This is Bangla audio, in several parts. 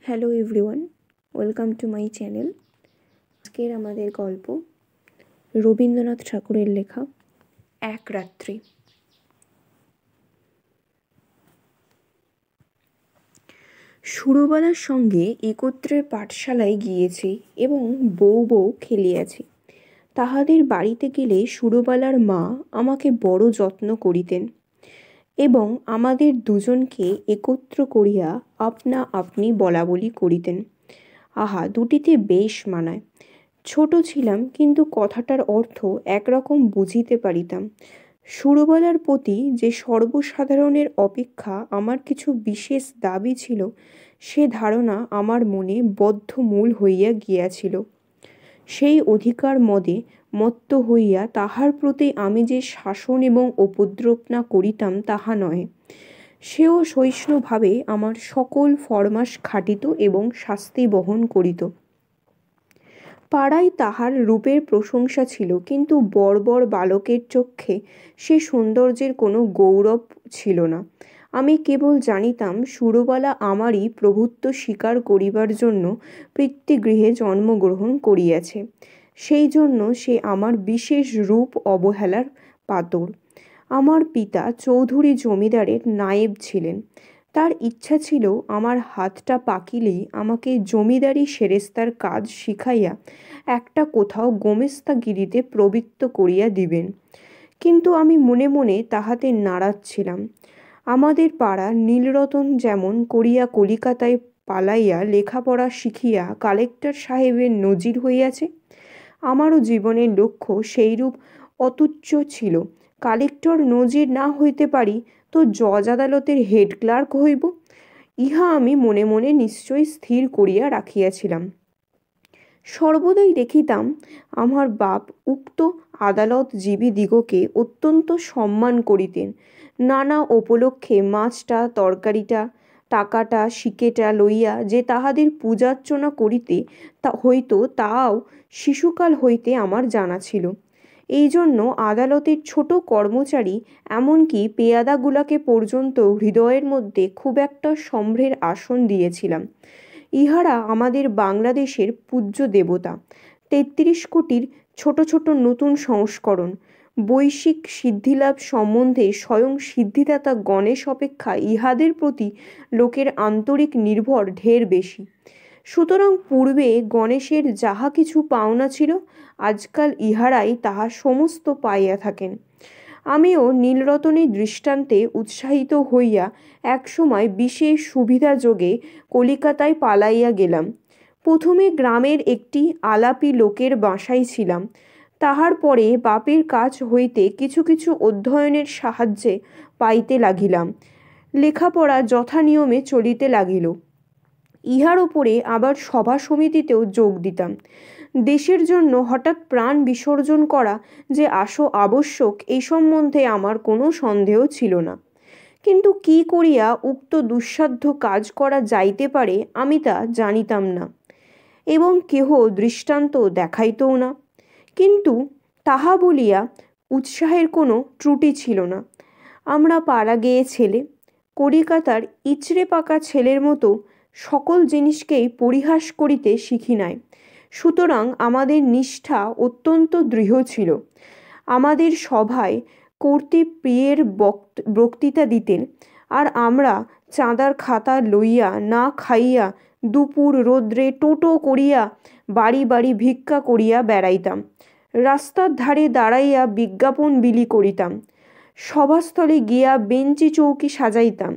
Hello everyone, welcome to my channel. আজকের আমাদের গল্প রবীন্দ্রনাথ ঠাকুরের লেখা এক রাত্রি। সুরবালার সঙ্গে একত্রে পাঠশালায় গিয়েছি এবং বউ বউ খেলিয়াছি। তাহাদের বাড়িতে গেলে সুরবালার মা আমাকে বড় যত্ন করিতেন এবং আমাদের দুজনকে একত্র করিয়া আপনা আপনি বলা বলি করিতেন। আহা, দুটিতে বেশ মানায়। ছোট ছিলাম, কিন্তু কথাটার অর্থ একরকম বুঝিতে পারিতাম। সুরবালার প্রতি যে সর্বসাধারণের অপেক্ষা আমার কিছু বিশেষ দাবি ছিল, সে ধারণা আমার মনে বদ্ধমূল হইয়া গিয়াছিল। সেই অধিকার মদে মত্ত হইয়া তাহার প্রতি আমি যে শাসন এবং উপদ্রব না করিতাম তাহা নয়। সেও সহিষ্ণুভাবে আমার সকল ফরমাস খাটিত এবং শাস্তি বহন করিত। পাড়ায় তাহার রূপের প্রশংসা ছিল, কিন্তু বর্বর বালকের চক্ষে সে সৌন্দর্যের কোনো গৌরব ছিল না। আমি কেবল জানিতাম সুরবালা আমারই প্রভুত্ব স্বীকার করিবার জন্য পিতৃগৃহে জন্মগ্রহণ করিয়াছে। সেই জন্য সে আমার বিশেষ রূপ অবহেলার পাতর। আমার পিতা চৌধুরী জমিদারের নায়েব ছিলেন। তার ইচ্ছা ছিল আমার হাতটা পাকিলেই আমাকে জমিদারি সেরেস্তার কাজ শিখাইয়া একটা কোথাও গোমেস্তাগিরিতে প্রবৃত্ত করিয়া দিবেন। কিন্তু আমি মনে মনে তাহাতে নারাজ ছিলাম। আমাদের পাড়ার নীলরতন যেমন করিয়া কলিকাতায় পালাইয়া লেখাপড়া শিখিয়া কালেক্টর সাহেবের নজির হইয়াছে, আমারও জীবনের লক্ষ্য সেইরূপ অতুচ্ছ ছিল। কালেক্টর নজির না হইতে পারি তো জজ আদালতের হেড ক্লার্ক হইব, ইহা আমি মনে মনে নিশ্চয় স্থির করিয়া রাখিয়াছিলাম। সর্বদাই দেখিতাম আমার বাপ উক্ত আদালতজীবী দিগকে অত্যন্ত সম্মান করিতেন। নানা উপলক্ষে মাছটা, তরকারিটা, টাকাটা, শিকেটা লইয়া যে তাহাদের পূজার্চনা করিতে হইত, তাও শিশুকাল হইতে আমার জানা ছিল। এই জন্য আদালতের ছোট কর্মচারী, এমনকি পেয়াদাগুলাকে পর্যন্ত হৃদয়ের মধ্যে খুব একটা সম্ভ্রের আসন দিয়েছিলাম। ইহারা আমাদের বাংলাদেশের পূজ্য দেবতা। ৩৩ কোটির ছোট ছোট নতুন সংস্করণ। বৈশ্বিক সিদ্ধিলাভ সম্বন্ধে স্বয়ং সিদ্ধিদাতা গণেশ অপেক্ষা ইহাদের প্রতি লোকের আন্তরিক নির্ভর ঢের বেশি। সুতরাং পূর্বে গণেশের যাহা কিছু পাওনা ছিল, আজকাল ইহারাই তাহা সমস্ত পাইয়া থাকেন। আমিও নীলরতনের দৃষ্টান্তে উৎসাহিত হইয়া একসময় বিশেষ সুবিধাযোগে কলিকাতায় পালাইয়া গেলাম। প্রথমে গ্রামের একটি আলাপি লোকের বাসায় ছিলাম। তাহার পরে বাপের কাছ হইতে কিছু কিছু অধ্যয়নের সাহায্যে পাইতে লাগিলাম। লেখাপড়া যথানিয়মে চলিতে লাগিল। ইহার ওপরে আবার সভা সমিতিতেও যোগ দিতাম। দেশের জন্য হঠাৎ প্রাণ বিসর্জন করা যে আবশ্যক, এই সম্বন্ধে আমার কোনো সন্দেহ ছিল না। কিন্তু কি করিয়া উক্ত দুঃসাধ্য কাজ করা যাইতে পারে আমি তা জানিতাম না, এবং কেহ দৃষ্টান্ত দেখাইতও না। কিন্তু তাহা বলিয়া উৎসাহের কোনো ত্রুটি ছিল না। আমরা পাড়া গেয়ে ছেলে, কলিকাতার ইচড়ে পাকা ছেলের মতো সকল জিনিসকেই পরিহাস করিতে শিখি নাই। সুতরাং আমাদের নিষ্ঠা অত্যন্ত দৃঢ় ছিল। আমাদের সভায় কর্তৃপ্রিয়ের বক্তৃতা দিতেন, আর আমরা চাঁদার খাতা লইয়া না খাইয়া দুপুর রৌদ্রে টোটো করিয়া বাড়ি বাড়ি ভিক্ষা করিয়া বেড়াইতাম। রাস্তার ধারে দাঁড়াইয়া বিজ্ঞাপন বিলি করিতাম। সভাস্থলে গিয়া বেঞ্চি চৌকি সাজাইতাম।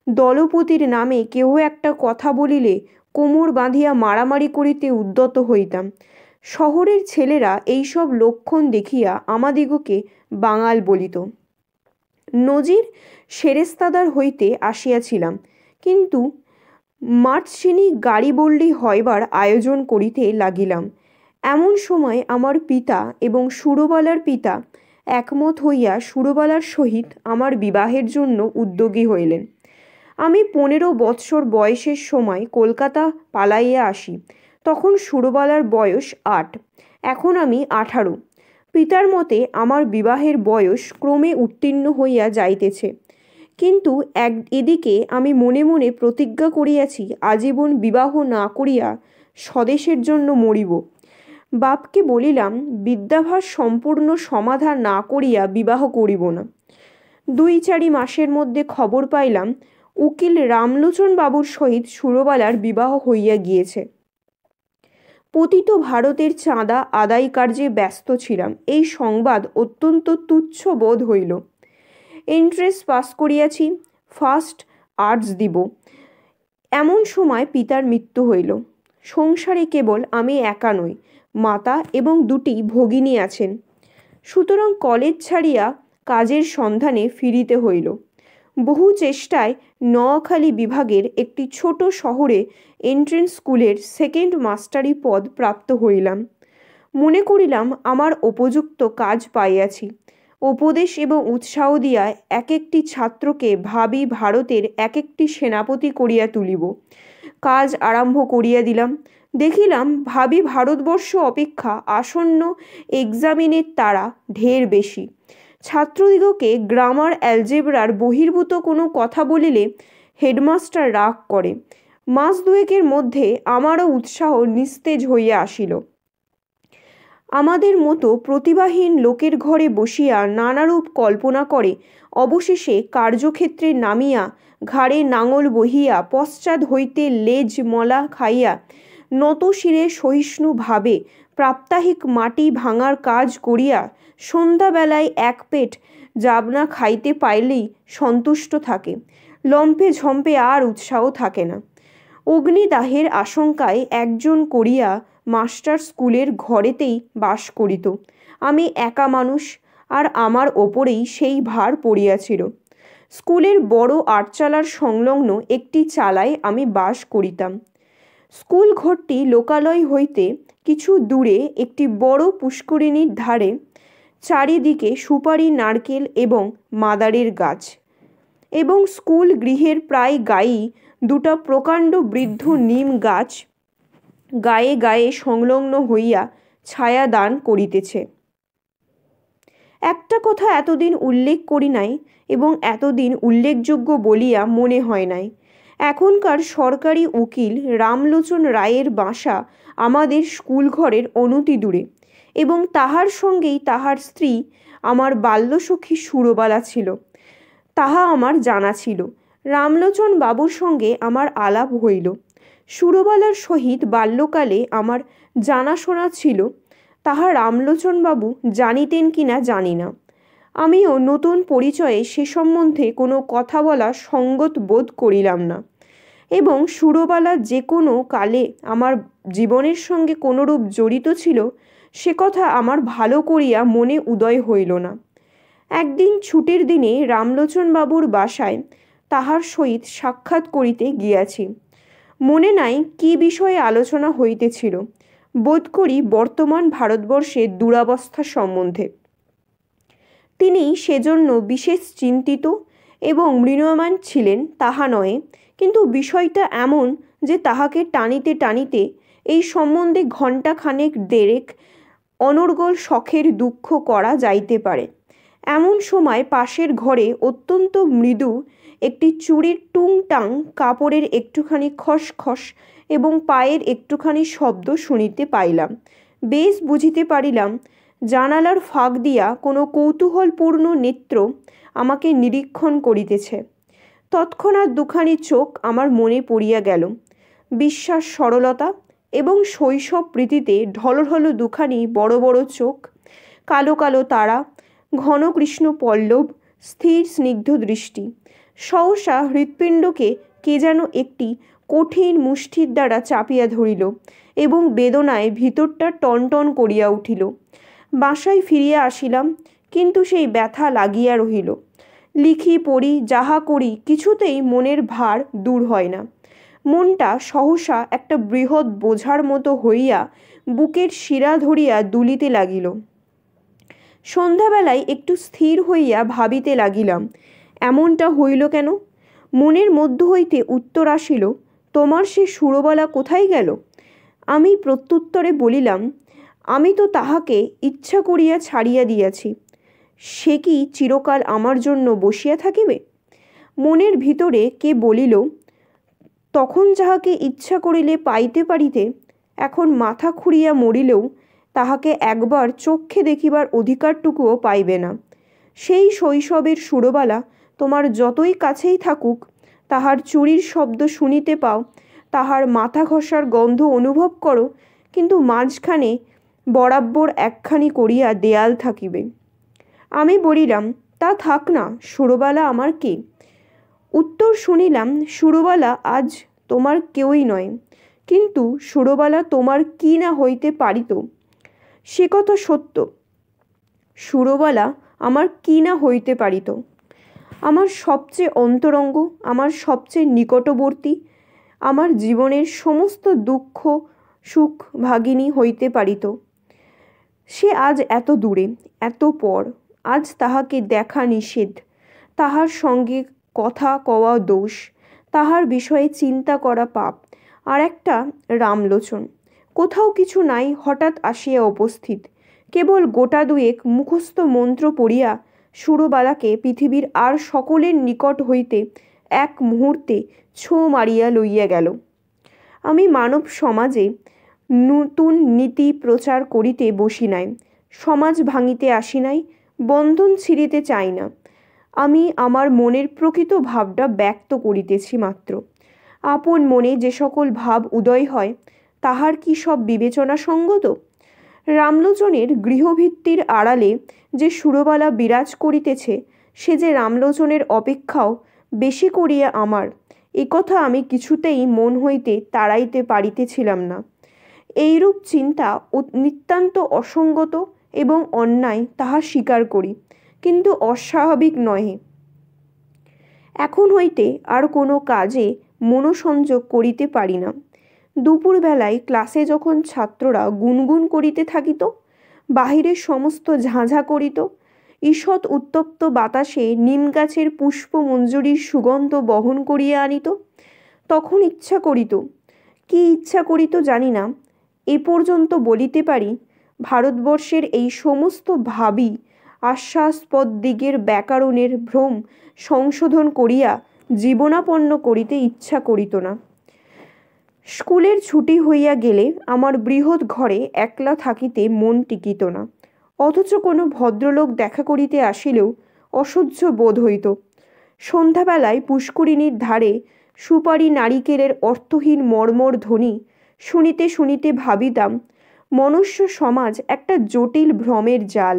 দলপতির নামে কেহ একটা কথা বলিলে কোমর বাঁধিয়া মারামারি করিতে উদ্যত হইতাম। শহরের ছেলেরা এইসব লক্ষণ দেখিয়া আমাদিগকে বাঙাল বলিত। নজির সেরেস্তাদার হইতে আসিয়াছিলাম, কিন্তু মার্চেনি গাড়িবল্ডি হইবার আয়োজন করিতে লাগিলাম। এমন সময় আমার পিতা এবং সুরবালার পিতা একমত হইয়া সুরবালার সহিত আমার বিবাহের জন্য উদ্যোগী হইলেন। আমি 15 বৎসর বয়সের সময় কলকাতা পালাইয়া আসি। তখন সুরবালার বয়স 8, এখন আমি 18। পিতার মতে আমার বিবাহের বয়স ক্রমে উত্তীর্ণ হইয়া যাইতেছে, কিন্তু এদিকে আমি মনে মনে প্রতিজ্ঞা করিয়াছি আজীবন বিবাহ না করিয়া স্বদেশের জন্য মরিব। বাপকে বলিলাম বিদ্যাভ্যাস সম্পূর্ণ সমাধা না করিয়া বিবাহ করিব না। 2-4 মাসের মধ্যে খবর পাইলাম উকিল রামলোচন বাবুর সহিত সুরবালার বিবাহ হইয়া গিয়েছে। পতিত ভারতের চাঁদা আদায় কার্যে ব্যস্ত ছিলাম। এই সংবাদ অত্যন্ত তুচ্ছ বোধ হইল। এন্ট্রেন্স পাস করিয়াছি, ফার্স্ট আর্টস দিব। এমন সময় পিতার মৃত্যু হইল। সংসারে কেবল আমি একা নই, মাতা এবং 2টি ভগিনী আছেন। সুতরাং কলেজ ছাড়িয়া কাজের সন্ধানে ফিরিতে হইল। বহু চেষ্টায় নোয়াখালী বিভাগের একটি ছোট শহরে এন্ট্রেন্স স্কুলের সেকেন্ড মাস্টারি পদ প্রাপ্ত হইলাম। মনে করিলাম আমার উপযুক্ত কাজ পাইয়াছি। উপদেশ এবং উৎসাহ দিয়া এক একটি ছাত্রকে ভাবি ভারতের এক একটি সেনাপতি করিয়া তুলিব। কাজ আরম্ভ করিয়া দিলাম। দেখিলাম ভাবি ভারতবর্ষ অপেক্ষা আসন্ন এক্সামিনের তাড়া ঢের বেশি। ছাত্রদিগকে গ্রামার অ্যালজেব্রার বহির্ভূত কোনো কথা বলিলে হেডমাস্টার রাগ করে। মাস 2-এর মধ্যে আমারও উৎসাহ নিস্তেজ হইয়া আসিল। আমাদের মতো প্রতিভাহীন লোকের ঘরে বসিয়া নানারূপ কল্পনা করে অবশেষে কার্যক্ষেত্রে নামিয়া ঘাড়ে নাঙল বহিয়া পশ্চাৎ হইতে লেজ মলা খাইয়া নত শিরে সহিষ্ণুভাবে প্রাত্যহিক মাটি ভাঙার কাজ করিয়া সন্ধ্যাবেলায় 1 পেট জাবনা খাইতে পাইলেই সন্তুষ্ট থাকে। লম্পে ঝম্পে আর উৎসাহ থাকে না। অগ্নিদাহের আশঙ্কায় একজন করিয়া মাস্টার স্কুলের ঘরেতেই বাস করিত। আমি একা মানুষ, আর আমার ওপরেই সেই ভার পড়িয়াছিল। স্কুলের বড় আটচালার সংলগ্ন একটি চালায় আমি বাস করিতাম। স্কুল ঘরটি লোকালয় হইতে কিছু দূরে একটি বড় পুষ্করিণীর ধারে। চারিদিকে সুপারি, নারকেল এবং মাদারের গাছ, এবং স্কুল গৃহের প্রায় গায়েই 2টা প্রকাণ্ড বৃদ্ধ নিম গাছ গায়ে গায়ে সংলগ্ন হইয়া ছায়া দান করিতেছে। একটা কথা এতদিন উল্লেখ করি নাই এবং এতদিন উল্লেখযোগ্য বলিয়া মনে হয় নাই। এখনকার সরকারি উকিল রামলোচন রায়ের বাসা আমাদের স্কুল ঘরের অনতি দূরে, এবং তাহার সঙ্গেই তাহার স্ত্রী আমার বাল্যসখী সুরবালা ছিল, তাহা আমার জানা ছিল। রামলোচন বাবুর সঙ্গে আমার আলাপ হইল। সুরবালার সহিত বাল্যকালে আমার জানাশোনা ছিল, তাহা রামলোচন বাবু জানিতেন কিনা জানি না। আমিও নতুন পরিচয়ে সে সম্বন্ধে কোনো কথা বলা সঙ্গত বোধ করিলাম না, এবং সুরবালা যে কোনো কালে আমার জীবনের সঙ্গে কোনোরূপ জড়িত ছিল সে কথা আমার ভালো করিয়া মনে উদয় হইল না। একদিন ছুটির দিনে রামলোচন বাবুর বাসায় তাহার সহিত সাক্ষাৎ করিতে গিয়াছি। মনে নাই কি বিষয়ে আলোচনা হইতেছিল। বোধ করি বর্তমান ভারতবর্ষের দুরবস্থা সম্বন্ধে। তিনি সেজন্য বিশেষ চিন্তিত এবং মৃণায়মান ছিলেন তাহা নয়, কিন্তু বিষয়টা এমন যে তাহাকে টানিতে টানিতে এই সম্বন্ধে ঘণ্টাখানেক দেরেক অনর্গল শখের দুঃখ করা যাইতে পারে। এমন সময় পাশের ঘরে অত্যন্ত মৃদু একটি চুড়ির টুংটাং কাপড়ের একটুখানি খসখস এবং পায়ের একটুখানি শব্দ শুনিতে পাইলাম। বেশ বুঝিতে পারিলাম জানালার ফাঁক দিয়া কোনো কৌতূহলপূর্ণ নেত্র আমাকে নিরীক্ষণ করিতেছে। তৎক্ষণাৎ 2খানি চোখ আমার মনে পড়িয়া গেল। বিশ্বাস, সরলতা এবং শৈশব প্রীতিতে ঢলঢল 2খানি বড় বড় চোখ, কালো কালো তারা, ঘন কৃষ্ণ পল্লব, স্থির স্নিগ্ধ দৃষ্টি। সহসা হৃৎপিণ্ডকে কে যেন একটি কঠিন মুষ্টির দ্বারা চাপিয়া ধরিল এবং বেদনায় ভিতরটা টনটন করিয়া উঠিল। বাসায় ফিরিয়া আসিলাম, কিন্তু সেই ব্যথা লাগিয়া রহিল। লিখি, পড়ি, যাহা করি কিছুতেই মনের ভার দূর হয় না। মনটা সহসা একটা বৃহৎ বোঝার মতো হইয়া বুকের শিরা ধরিয়া দুলিতে লাগিল। সন্ধ্যাবেলায় একটু স্থির হইয়া ভাবিতে লাগিলাম, এমনটা হইল কেন? মনের মধ্য হইতে উত্তর আসিল, তোমার সে সুরবালা কোথায় গেল? আমি প্রত্যুত্তরে বলিলাম, আমি তো তাহাকে ইচ্ছা করিয়া ছাড়িয়া দিয়াছি। সে কি চিরকাল আমার জন্য বসিয়া থাকিবে? মনের ভিতরে কে বলিল, তখন যাহাকে ইচ্ছা করিলে পাইতে পারিতে, এখন মাথা খুঁড়িয়া মরিলেও তাহাকে একবার চক্ষে দেখিবার অধিকারটুকুও পাইবে না। সেই শৈশবের সুরবালা তোমার যতই কাছেই থাকুক, তাহার চুরির শব্দ শুনিতে পাও, তাহার মাথা ঘষার গন্ধ অনুভব করো, কিন্তু মাঝখানে বরাবর একখানি করিয়া দেয়াল থাকিবে। আমি বলিলাম, তা থাক না, সুরবালা আমার কে? উত্তর শুনিলাম, সুরবালা আজ তোমার কেউই নয়, কিন্তু সুরবালা তোমার কি না হইতে পারিত। সে কথা সত্য, সুরবালা আমার কি না হইতে পারিত। আমার সবচেয়ে অন্তরঙ্গ, আমার সবচেয়ে নিকটবর্তী, আমার জীবনের সমস্ত দুঃখ সুখ ভাগিনী হইতে পারিত। সে আজ এত দূরে, এত পর, আজ তাহাকে দেখা নিষেধ, তাহার সঙ্গে কথা কওয়া দোষ, তাহার বিষয়ে চিন্তা করা পাপ। আর একটা রামলোচন, কোথাও কিছু নাই, হঠাৎ আসিয়া উপস্থিত, কেবল গোটা দুয়েক মুখস্থ মন্ত্র পড়িয়া সুরবালাকে পৃথিবীর আর সকলের নিকট হইতে এক মুহূর্তে ছোঁ মারিয়া লইয়া গেল। আমি মানব সমাজে নূতন নীতি প্রচার করিতে বসি নাই, সমাজ ভাঙিতে আসি নাই, বন্ধন ছিঁড়িতে চাই না। আমি আমার মনের প্রকৃত ভাবটা ব্যক্ত করিতেছি মাত্র। আপন মনে যে সকল ভাব উদয় হয়, তাহার কি সব বিবেচনা সঙ্গত? রামলোচনের গৃহভিত্তির আড়ালে যে সুরবালা বিরাজ করিতেছে, সে যে রামলোচনের অপেক্ষাও বেশি করিয়া আমার, একথা আমি কিছুতেই মন হইতে তাড়াইতে পারিতেছিলাম না। এইরূপ চিন্তা নিতান্ত অসঙ্গত এবং অন্যায়, তাহা স্বীকার করি, কিন্তু অস্বাভাবিক নহে। এখন হইতে আর কোনো কাজে মনোসংযোগ করিতে পারি না। দুপুরবেলায় ক্লাসে যখন ছাত্ররা গুনগুন করিতে থাকিত, বাহিরের সমস্ত ঝাঁঝা করিত, ঈষৎ উত্তপ্ত বাতাসে নিম গাছের পুষ্পমঞ্জুরির সুগন্ধ বহন করিয়া আনিত, তখন ইচ্ছা করিত, কি ইচ্ছা করিত জানি না, এ পর্যন্ত বলিতে পারি, ভারতবর্ষের এই সমস্ত ভাবী আশ্বাসপদ দিগের ব্যাকরণের ভ্রম সংশোধন করিয়া জীবনাপন্ন করিতে ইচ্ছা করিত না। স্কুলের ছুটি হইয়া গেলে আমার বৃহৎ ঘরে একলা থাকিতে মন টিকিত না, অথচ কোনো ভদ্রলোক দেখা করিতে আসিলেও অসহ্য বোধ হইত। সন্ধ্যাবেলায় পুষ্করিণীর ধারে সুপারি নারিকেলের অর্থহীন মর্মর ধ্বনি শুনিতে শুনিতে ভাবিতাম, মনুষ্য সমাজ একটা জটিল ভ্রমের জাল।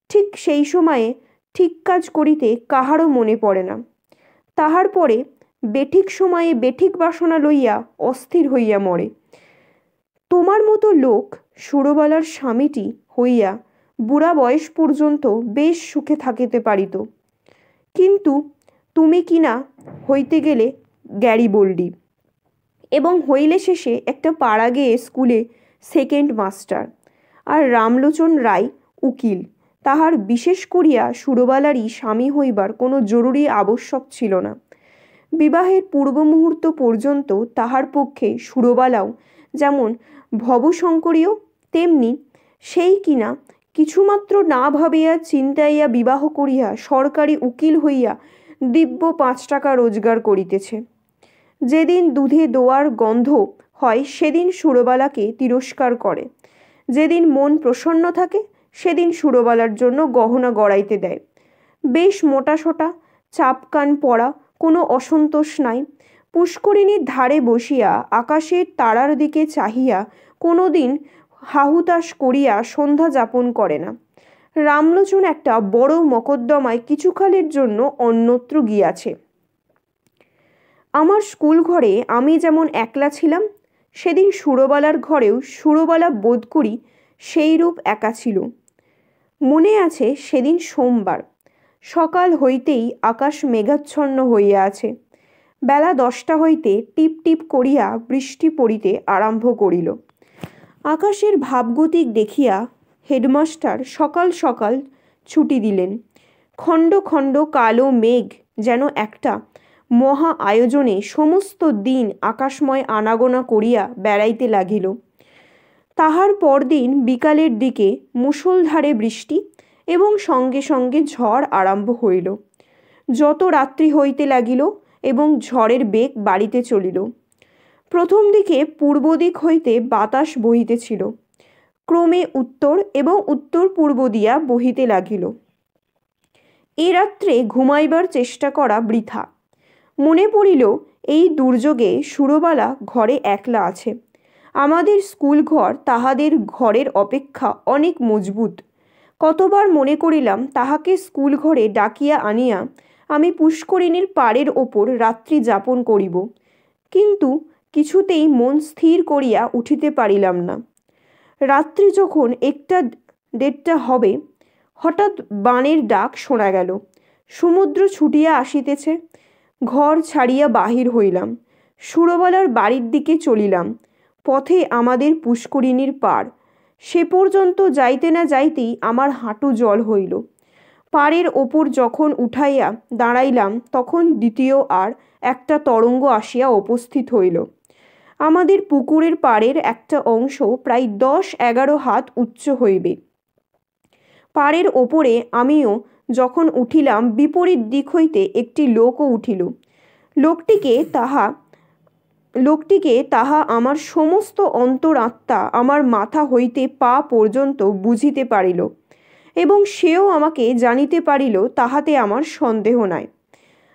ঠিক সেই সময়ে ঠিক কাজ করিতে কাহারও মনে পড়ে না, তাহার পরে বেঠিক সময়ে বেঠিক বাসনা লইয়া অস্থির হইয়া মরে। তোমার মতো লোক সুরবালার স্বামীটি হইয়া বুড়া বয়স পর্যন্ত বেশ সুখে থাকিতে পারিত, কিন্তু তুমি কিনা হইতে গেলে গ্যারিবোল্ডি, এবং হইলে শেষে একটা পাড়া গেয়ে স্কুলে সেকেন্ড মাস্টার, আর রামলোচন রায় উকিল। তাহার বিশেষ করিয়া সুরবালারই স্বামী হইবার কোনো জরুরি আবশ্যক ছিল না। বিবাহের পূর্ব মুহূর্ত পর্যন্ত তাহার পক্ষে সুরবালাও যেমন ভবশঙ্করীয়, তেমনি সেই কিনা কিছুমাত্র না ভাবিয়া চিন্তাইয়া বিবাহ করিয়া সরকারি উকিল হইয়া দিব্য 5 টাকা রোজগার করিতেছে। যেদিন দুধে দোয়ার গন্ধ হয়, সেদিন সুরবালাকে তিরস্কার করে, যেদিন মন প্রসন্ন থাকে, সেদিন সুরবালার জন্য গহনা গড়াইতে দেয়। বেশ মোটাসোটা, চাপকান পরা, কোনো অসন্তোষ নাই। পুষ্করিণীর ধারে বসিয়া আকাশের তারার দিকে চাহিয়া কোনো দিন হাহুতাশ করিয়া সন্ধ্যা যাপন করে না। রামলোচন একটা বড় মকদ্দমায় কিছুকালের জন্য অন্যত্র গিয়াছে। আমার স্কুল ঘরে আমি যেমন একলা ছিলাম, সেদিন সুরবালার ঘরেও সুরবালা বোধ করি সেইরূপ একা ছিল। মনে আছে, সেদিন সোমবার, সকাল হইতেই আকাশ মেঘাচ্ছন্ন হইয়া আছে। বেলা 10টা হইতে টিপ টিপ করিয়া বৃষ্টি পড়িতে আরম্ভ করিল। আকাশের ভাবগতিক দেখিয়া হেডমাস্টার সকাল সকাল ছুটি দিলেন। খণ্ড খণ্ড কালো মেঘ যেন একটা মহা আয়োজনে সমস্ত দিন আকাশময় আনাগোনা করিয়া বেড়াইতে লাগিল। তাহার পরদিন বিকালের দিকে মুষলধারে বৃষ্টি এবং সঙ্গে সঙ্গে ঝড় আরম্ভ হইল। যত রাত্রি হইতে লাগিল এবং ঝড়ের বেগ বাড়িতে চলিল। প্রথম দিকে পূর্ব দিক হইতে বাতাস বহিতেছিল, ক্রমে উত্তর এবং উত্তর পূর্ব দিয়া বহিতে লাগিল। এ রাত্রে ঘুমাইবার চেষ্টা করা বৃথা। মনে পড়িল এই দুর্যোগে সুরবালা ঘরে একলা আছে। আমাদের স্কুল ঘর তাহাদের ঘরের অপেক্ষা অনেক মজবুত। কতবার মনে করিলাম তাহাকে স্কুল ঘরে ডাকিয়া আনিয়া আমি পুষ্করিণীর পাড়ের ওপর রাত্রি যাপন করিব, কিন্তু কিছুতেই মন স্থির করিয়া উঠিতে পারিলাম না। রাত্রি যখন 1টা-1:30 হবে, হঠাৎ বানের ডাক শোনা গেল। সমুদ্র ছুটিয়া আসিতেছে। ঘর ছাড়িয়া বাহির হইলাম, সুরবালার বাড়ির দিকে চলিলাম। পথে আমাদের পুষ্করিণীর পাড়। সে পর্যন্ত যাইতে না যাইতেই আমার হাঁটু জল হইল। পাড়ের ওপর যখন উঠাইয়া দাঁড়াইলাম তখন দ্বিতীয় আর একটা তরঙ্গ আসিয়া উপস্থিত হইল। আমাদের পুকুরের পাড়ের একটা অংশ প্রায় 10-11 হাত উচ্চ হইবে। পাড়ের ওপরে আমিও যখন উঠিলাম, বিপরীত দিক হইতে একটি লোকও উঠিল। লোকটিকে তাহা আমার সমস্ত অন্তরাত্মা, আমার মাথা হইতে পা পর্যন্ত বুঝিতে পারিল, এবং সেও আমাকে জানিতে পারিল, তাহাতে আমার সন্দেহ নাই।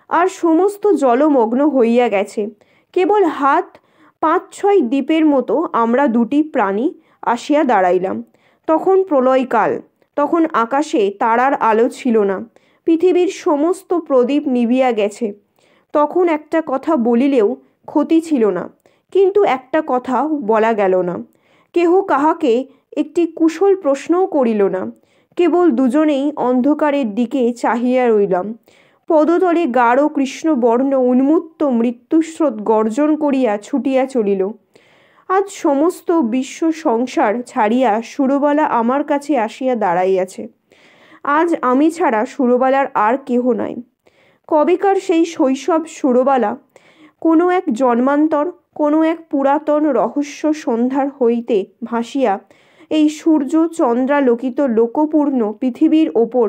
আর সমস্ত জলমগ্ন হইয়া গেছে। কেবল হাত 5-6 দ্বীপের মতো আমরা দুটি প্রাণী আসিয়া দাঁড়াইলাম। তখন প্রলয়কাল। তখন আকাশে তারার আলো ছিল না। পৃথিবীর সমস্ত প্রদীপ নিভিয়া গেছে। তখন একটা কথা বলিলেও ক্ষতি ছিল না, কিন্তু একটা কথা বলা গেল না। কেহ কাহাকে একটি কুশল প্রশ্নও করিল না। কেবল দুজনেই অন্ধকারের দিকে চাহিয়া রইলাম। পদতলে গাঢ় কৃষ্ণবর্ণ উন্মুক্ত মৃত্যুস্রোত গর্জন করিয়া ছুটিয়া চলিল। আজ সমস্ত বিশ্ব সংসার ছাড়িয়া সুরবালা আমার কাছে আসিয়া দাঁড়াইয়াছে। আজ আমি ছাড়া সুরবালার আর কেহ নাই। কবেকার সেই শৈশব সুরবালা কোনো এক জন্মান্তর, কোনো এক পুরাতন রহস্য সন্ধ্যার হইতে ভাসিয়া এই সূর্য চন্দ্রালোকিত লোকপূর্ণ পৃথিবীর ওপর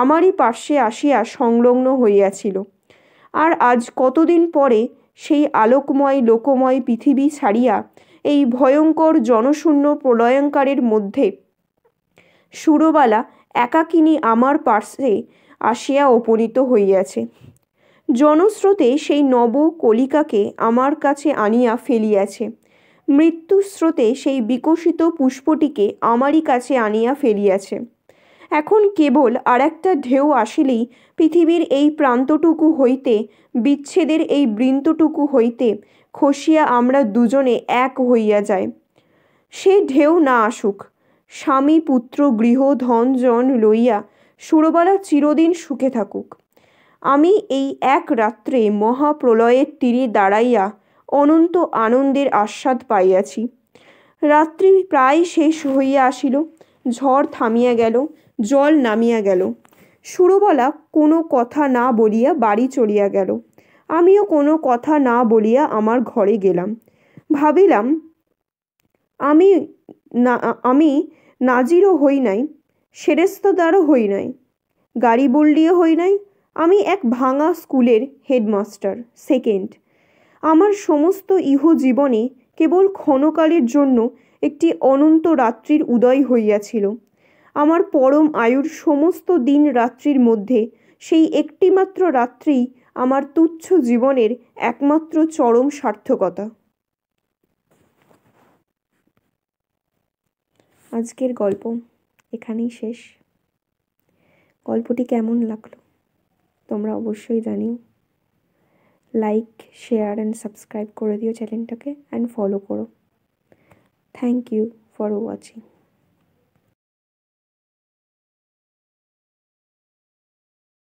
আমারই পার্শ্বে আসিয়া সংলগ্ন হইয়াছিল। আর আজ কতদিন পরে সেই আলোকময় লোকময় পৃথিবী ছাড়িয়া এই ভয়ঙ্কর জনশূন্য প্রলয়ঙ্কারের মধ্যে সুরবালা একাকিনী আমার পার্শ্বে আসিয়া উপনীত হইয়াছে। জনস্রোতে সেই নব কলিকাকে আমার কাছে আনিয়া ফেলিয়াছে। মৃত্যুস্রোতে সেই বিকশিত পুষ্পটিকে আমারই কাছে আনিয়া ফেলিয়াছে। এখন কেবল আর একটা ঢেউ আসিলেই পৃথিবীর এই প্রান্তটুকু হইতে, বিচ্ছেদের এই বৃন্তটুকু হইতে খসিয়া আমরা দুজনে এক হইয়া যায়। সে ঢেউ না আসুক। স্বামী পুত্র গৃহ ধন জন লইয়া সুরবালা চিরদিন সুখে থাকুক। আমি এই এক রাত্রে মহাপ্রলয়ের তীরে দাঁড়াইয়া অনন্ত আনন্দের আস্বাদ পাইয়াছি। রাত্রি প্রায় শেষ হইয়া আসিল। ঝড় থামিয়া গেল, জল নামিয়া গেল। সুরবালা কোনো কথা না বলিয়া বাড়ি চলিয়া গেল। আমিও কোনো কথা না বলিয়া আমার ঘরে গেলাম। ভাবিলাম, আমি নাজিরও হই নাই, সেরেস্তাদারও হই নাই, গাড়িবল্ডিও হই নাই। আমি এক ভাঙা স্কুলের হেডমাস্টার, সেকেন্ড। আমার সমস্ত ইহজীবনে কেবল ক্ষণকালের জন্য একটি অনন্ত রাত্রির উদয় হইয়াছিল। আমার পরম আয়ুর সমস্ত দিন রাত্রির মধ্যে সেই একটিমাত্র রাত্রি আমার তুচ্ছ জীবনের একমাত্র চরম সার্থকতা। আজকের গল্প এখানেই শেষ। গল্পটি কেমন লাগলো তোমরা অবশ্যই জানিও। লাইক, শেয়ার অ্যান্ড সাবস্ক্রাইব করে দিও চ্যানেলটাকে, অ্যান্ড ফলো করো। Thank you for watching.